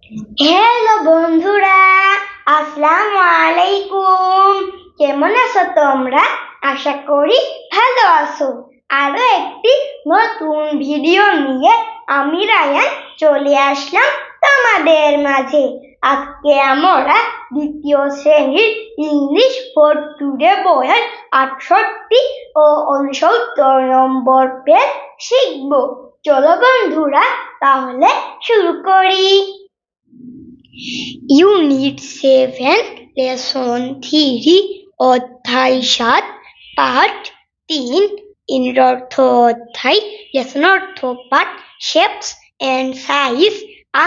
Hello বন্ধুরা, আসসালামু আলাইকুম। কেমন আছো তোমরা? আশা করি ভালো আছো। আরো একটি নতুন ভিডিও নিয়ে আমি রায়ান চলে আসলাম তোমাদের মাঝে। আজকে আমরা দ্বিতীয় শ্রেণীর ইংলিশ ফর টুডে বইয়ের 68 ও 69 নম্বর পেজ শিখব। চলো বন্ধুরা, তাহলে শুরু করি। ইউনিট 7 লেসন 3 অধ্যায় 7 পার্ট 3 ইন অর্থ অধ্যায় লেসন অর্থ পাঠ শেপস এন্ড সাইজ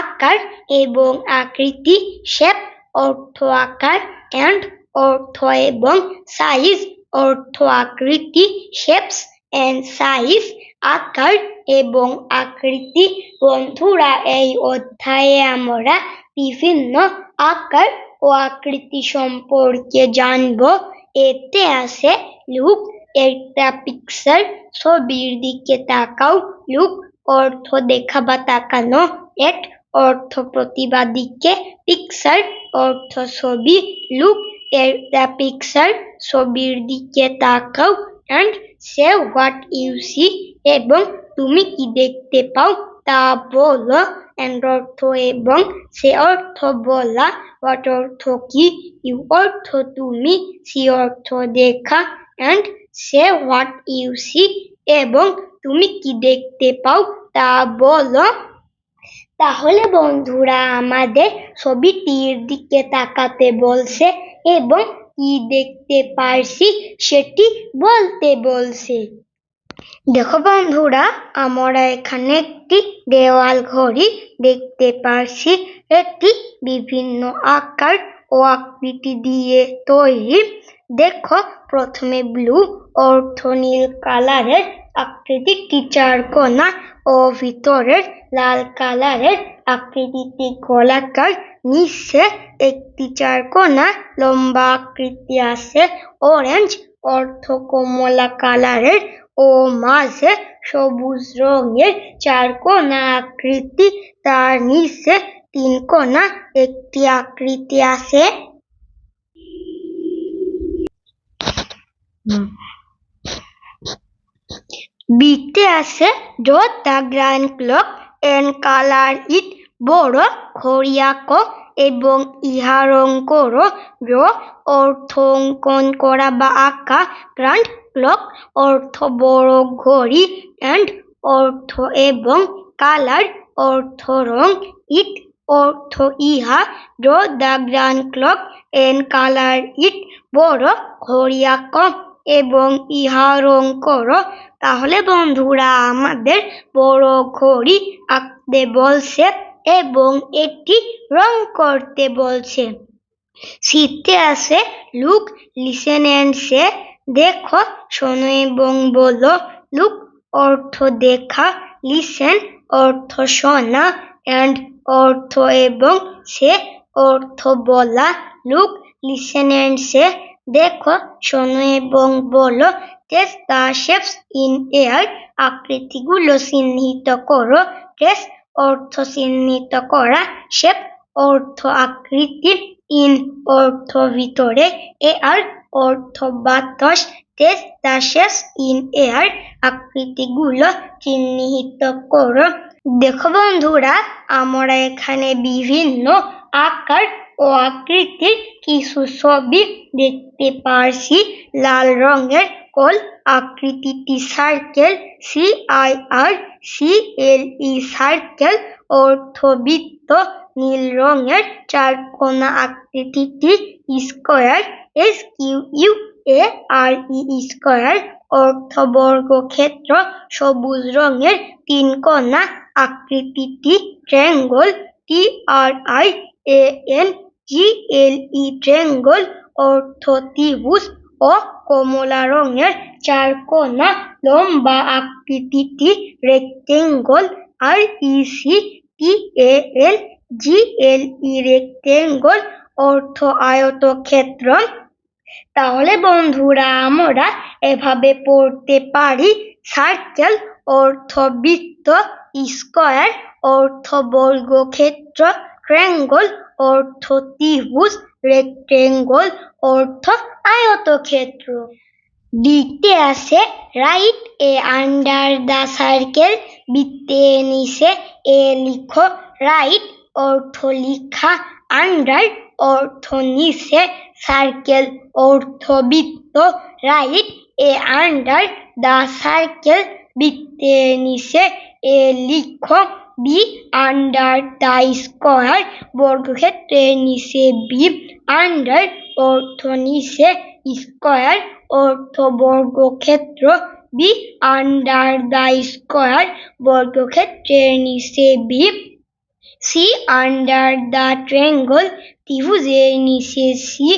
আকার এবং আকৃতি শেপ অর্থ আকার এন্ড অর্থ এবং সাইজ অর্থ আকৃতি শেপস এন্ড সাইজ আকার এবং আকৃতি। বন্ধুরা, এই অধ্যায়ে আমরা বিভিন্ন আকার ও আকৃতি সম্পর্কে জানব। এতে আছে লুক একটা পিকচার, ছবির দিকে তাকাও। লুক অর্থ দেখা বা তাকানো, এট অর্থ প্রতিবাদীকে, পিকচার অর্থ ছবি। লুক একটা পিকচার, ছবির দিকে তাকাও, and say what you see এবং তুমি কি দেখতে পাও তা বলো। এন্ড অর্থ এবং, সে অর্থ বলা, হোয়াট অর্থ কি, ইউ অর্থ তুমি, সি অর্থ দেখা, and say what you see এবং তুমি কি দেখতে পাও তা বলো। তাহলে বন্ধুরা, আমাদের ছবিটির দিকে তাকাতে বলছে এবং কি দেখতে পারছি সেটি বলতে বলছে। দেখো বন্ধুরা, আমরা এখানে একটি দেওয়াল ঘড়ি দেখতে পারছি। এটি বিভিন্ন আকার ও আকৃতি দিয়ে তৈরি। দেখো, প্রথমে ব্লু অর্থ নীল কালারের আকৃতিটি 4 কোণা ও ভিতরের লাল কালারের আকৃতিটি গোলাকার। নিচে একটি 4 কোণা লম্বা আকৃতি আছে। অরেঞ্জ অর্থ কমলা কালারের ও মাঝে সবুজ রঙের 4 কোণা আকৃতি। তার নিচে 3 কোণা একটি আকৃতি আছে। বিতে আছে draw the grand clock and colour it, বড় ঘড়ি আঁকো এবং ইহা রং করো। ড্র অর্থ অঙ্কন করা বা আঁকা, গ্রান্ড ক্লক অর্থ বড় ঘড়ি, এন্ড অর্থ এবং, কালার অর্থ রং, ইট অর্থ ইহা। Draw the grand clock and colour it, বড় ঘড়ি আঁকো এবং ইহা রং করো। তাহলে বন্ধুরা, আমাদের বড় ঘড়ি আঁকতে বলছে এবং এটি রং করতে বলছে। সিতে আছে লুক, লিসেন এন্ড সে, দেখো, শোনো এবং বলো। লুক অর্থ দেখা, লিসেন অর্থ শোনা, এন্ড অর্থ এবং, সে অর্থ বলা। লুক, লিসেন এন্ড সে, দেখো, শোনো এবং বলো। Trace the shapes in air, আকৃতিগুলো চিহ্নিত করো। ট্রেস অর্থ চিহ্নিত করা, শেপ অর্থ আকৃতি, ইন অর্থ ভিতরে, এয়ার অর্থ বাতাস। Trace the shapes in air, আকৃতিগুলো চিহ্নিত করো। দেখো বন্ধুরা, আমরা এখানে বিভিন্ন আকার ও আকৃতির কিছু ছবি দেখতে পারছি। লাল রঙের গোল আকৃতিটি সার্কেল, CIRCLE সার্কেল অর্থ বৃত্ত। নীল রঙের 4 কোণা আকৃতিটি স্কয়ার, SQUARE স্কয়ার অর্থ বর্গক্ষেত্র। সবুজ রঙের 3 কোণা আকৃতিটি ট্রায়াঙ্গল, TRIANGLE ট্রায়াঙ্গল অর্থ ত্রিভুজ ও কমলা রঙের 4 কোণা লম্বা আকৃতিটি রেক্টেঙ্গল, RECTANGLE রেক্টেঙ্গল অর্থ আয়তক্ষেত্র। তাহলে বন্ধুরা, আমরা এভাবে পড়তে পারি। সার্কেল অর্থ বৃত্ত, স্কয়ার অর্থ বর্গক্ষেত্র, ট্রায়াঙ্গল অর্থ ত্রিভুজ, রেক্টেঙ্গল অর্থ আয়তক্ষেত্র। ডিতে আছে write a under the circle, বৃত্তের নিচে এ লিখো। রাইট অর্থ লিখা, আন্ডার অর্থ নিচে, সার্কেল অর্থ বৃত্ত। Write a under the circle, বৃত্তের নিচে এ লিখো। বি আন্ডার দ্য স্কয়ার, বর্গক্ষেত্রের নিচে বি। আন্ডার অর্থ নিচে, স্কয়ার অর্থ বর্গক্ষেত্র। বি আন্ডার দ্য স্কয়ার, বর্গক্ষেত্রের নিচে B. C under the triangle, ত্রিভুজের নিচে সি।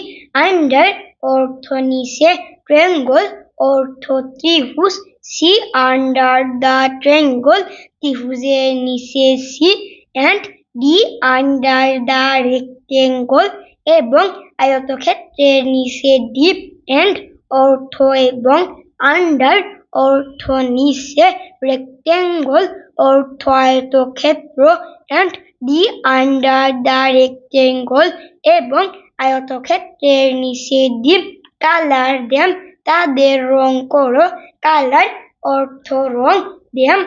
আন্ডার অর্থ নিচে, ট্রায়াঙ্গল অর্থ ত্রিভুজ। সি আন্ডার দ্য ট্রায়াঙ্গল, ত্রিভুজের নিচে C. And D under the rectangle, এবং আয়তক্ষেত্রের নিচে ডি। অ্যান্ড অর্থ এবং, আন্ডার অর্থ নিচে, রেক্টেঙ্গল অর্থ আয়তক্ষেত্র। And D under the rectangle, এবং আয়তক্ষেত্রের নিচে ডি। কালার দেম, তাদের রং করো। কালার অর্থ রং, দেম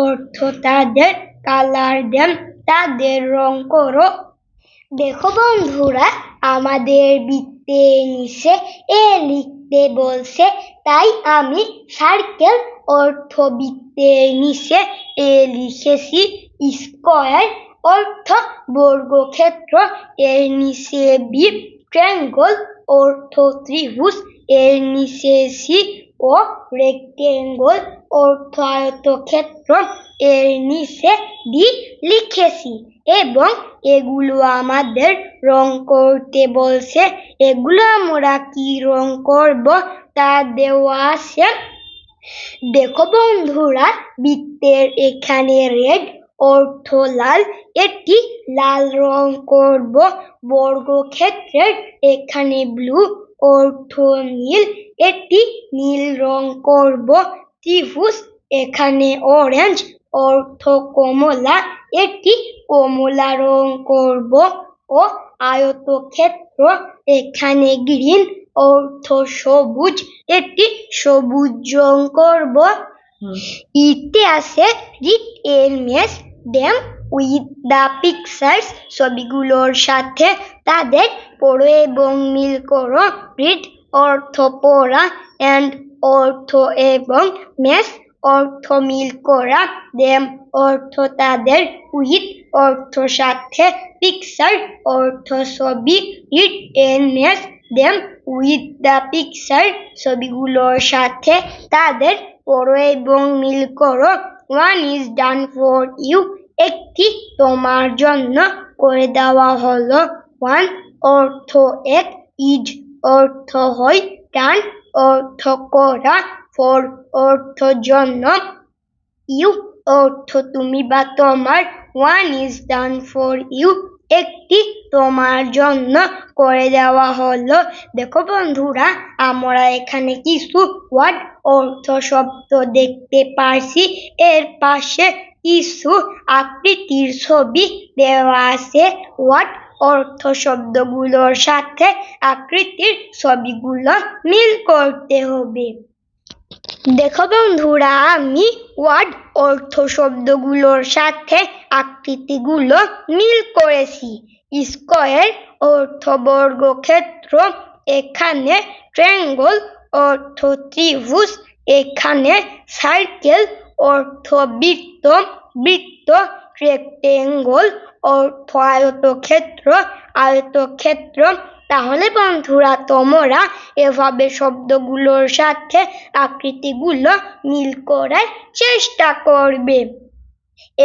অর্থ তাদের। কালার দেম, তাদের রং করো। দেখো বন্ধুরা, আমাদের বৃত্তের নিচে এ লিখতে বলছে, তাই আমি সার্কেল অর্থ বৃত্তের নিচে এ লিখেছি। স্কয়ার অর্থ বর্গক্ষেত্র, এর নিচে বি। ট্রায়াঙ্গল অর্থ ত্রিভুজ, এর নিচে সি। ও রেক্টেঙ্গল অর্থ আয়তক্ষেত্র, এর নিচে ডি লিখেছি। এবং এগুলো আমাদের রং করতে বলছে। এগুলো আমরা কি রং করব তা দেওয়া আছে। দেখো বন্ধুরা, বৃত্তের এখানে রেড অর্থ লাল, এটি লাল রং করব। বর্গক্ষেত্রের এখানে ব্লু অর্থ নীল, এটি নীল রং করব। ত্রিভুজ এখানে অরেঞ্জ অর্থ কমলা, এটি কমলা রং করব। ও আয়তক্ষেত্র এখানে গ্রিন অর্থ সবুজ, এটি সবুজ রং করব। ইতে আছে রিড এর match them with the pictures, ছবিগুলোর সাথে তাদের পড়ো এবং মিল করো। রিড অর্থ পড়া, অ্যান্ড অর্থ এবং, ম্যাচ অর্থ মিল করা, দেম অর্থ তাদের, উইথ অর্থ সাথে, পিকচার অর্থ ছবি। Read and match them with the picture, ছবিগুলোর সাথে তাদের পড়ো এবং মিল করো। One is done for you, একটি তোমার জন্য করে দেওয়া হলো। ওয়ান অর্থ এক, ইজ অর্থ হয়, ডান অর্থ করা, ফর অর্থ জন্য, ইউ অর্থ তুমি বা তোমার। One is done for you, একটি তোমার জন্য করে দেওয়া হলো। দেখো বন্ধুরা, আমরা এখানে কিছু ওয়ার্ড অর্থ শব্দ দেখতে পারছি। এর পাশে কিছু আকৃতির ছবি দেওয়া আছে। ওয়ার্ড অর্থ শব্দগুলোর সাথে আকৃতির ছবিগুলো মিল করতে হবে। দেখো বন্ধুরা, আমি ওয়ার্ড অর্থ শব্দগুলোর সাথে আকৃতিগুলো মিল করেছি। স্কয়ার অর্থ বর্গক্ষেত্র, এখানে ট্রায়াঙ্গল অর্থ ত্রিভুজ, এখানে সার্কেল অর্থ বৃত্ত, বৃত্ত। রেক্টেঙ্গল অর্থ আয়তক্ষেত্র, আয়তক্ষেত্র। তাহলে বন্ধুরা, তোমরা এভাবে শব্দগুলোর সাথে আকৃতিগুলো মিল করার চেষ্টা করবে।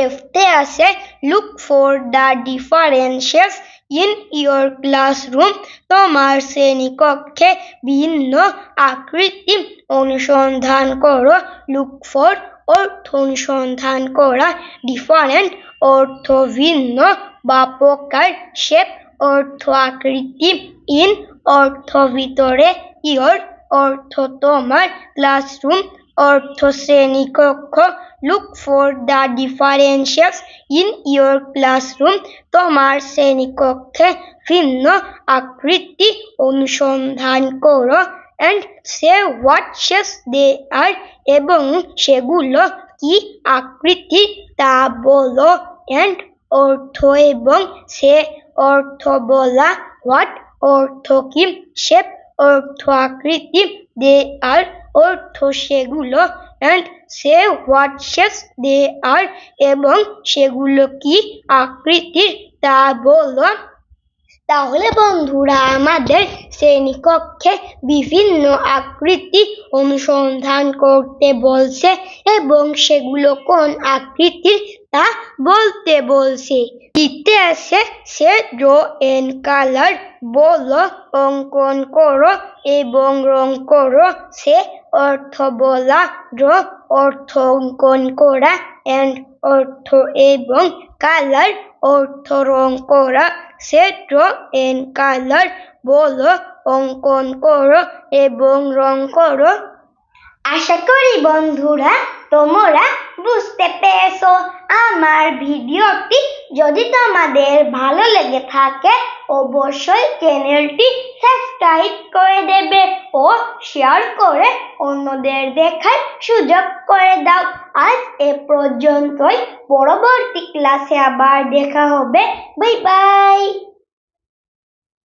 এফতে আছে look for the differences in your classroom, তোমার শ্রেণীকক্ষে ভিন্ন আকৃতি অনুসন্ধান করো। লুক ফর অর্থ অনুসন্ধান করা, ডিফারেন্ট অর্থ ভিন্ন বা প্রকার, শেপ অর্থ আকৃতি, ইন অর্থ ভিতরে, ইয়োর অর্থ তোমার, ক্লাসরুম অর্থ শ্রেণীকক্ষ, look for the differences in your classroom. তোমার শ্রেণীকক্ষে ভিন্ন আকৃতি অনুসন্ধান করো and say what shapes they are এবং সেগুলো কি আকৃতি তা বলো and অর্থ এবং সে অর্থ বলা what অর্থ কি শেপ অর্থ আকৃতি দে আর অর্থ সেগুলো and সে হোয়াট শেপস দে আর এবং সেগুলো কি আকৃতির তা বলো। তাহলে বন্ধুরা আমাদের শ্রেণীকক্ষে বিভিন্ন আকৃতি অনুসন্ধান করতে বলছে এবং সেগুলো কোন আকৃতির তা বলতে বলছে। লিখতে আছে সে ড্র এন্ড কালার বলো অঙ্কন করো এবং রং করো সে অর্থ বলা ড্র অর্থ অঙ্কন করা এন্ড অর্থ এবং কালার অর্থ রং করা সে ড্র এন্ড কালার বলো অঙ্কন করো এবং রং করো। আশা করি বন্ধুরা তোমরা বুঝতে পেরেছো আমার ভিডিওটি। যদি তোমাদের ভালো লেগে থাকে অবশ্যই চ্যানেলটি সাবস্ক্রাইব করে দেবে ও শেয়ার করে অন্যদের দেখার সুযোগ করে দাও। আজ এ পর্যন্তই, পরবর্তী ক্লাসে আবার দেখা হবে। Bye bye.